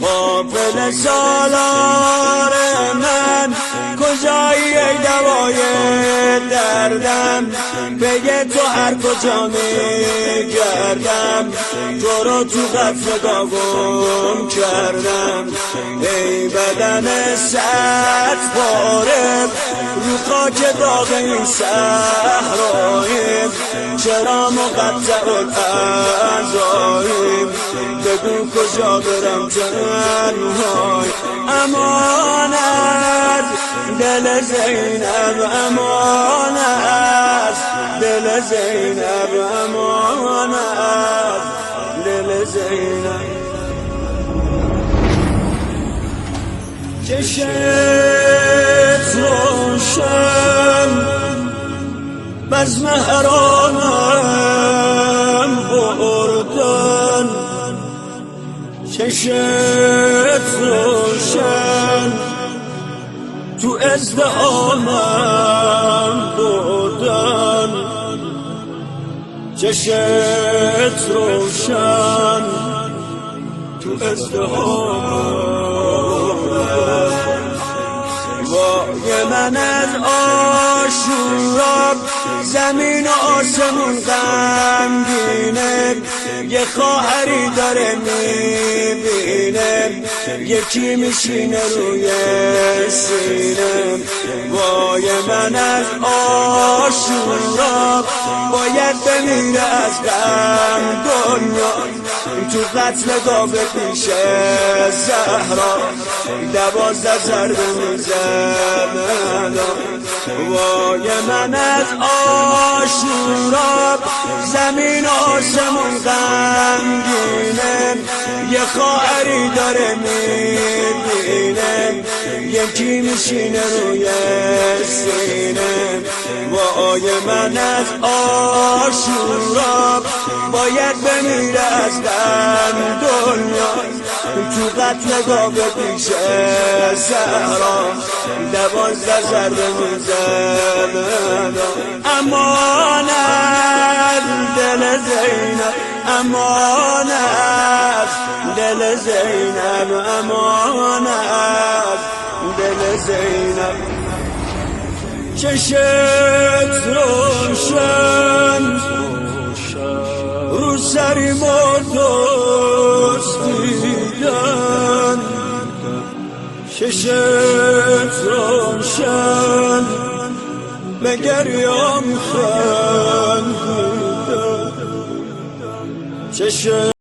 قافل سالار من کجایی ای دوای دردم، بگه تو هر کجا میگردم، تو رو تو قطر گم کردم. ای بدن صد پاره رو خاک داغ این صحراییم، چرا مقطع الاعضاییم، بگو کجا برم تنهای. امانت دل زینب، امانت دل زینب، امانت دل زینب. چشت روشن بزم حرامم بردن، چشت روشن تو ازدهامم بردن، چشت روشن تو ازدهامم. وای من از آشورا زمین و آسمون غمگینه، یه خواهری داره میبینه، یکی میشینه روی سینه. وای من از آشورا باید بمیره از غم دنیا، تو قتل گاوه پیش زهرا 12 ضربه میزنه. وای من از آشورا زمین آسمون غمگینه، یه خواهری داره میبینه، یکی میشینه روی سینه. وای من از آشورا باید بمیره از غم دنیا، تو قتل گاوه پیش زهرا 12 ضربه میزنه. امانت دل زینب، امانت دل زینب، امانت دل زینب. چشت روشن رو سری مردست دیدن، چشت روشن به گریام خندیدن، چشت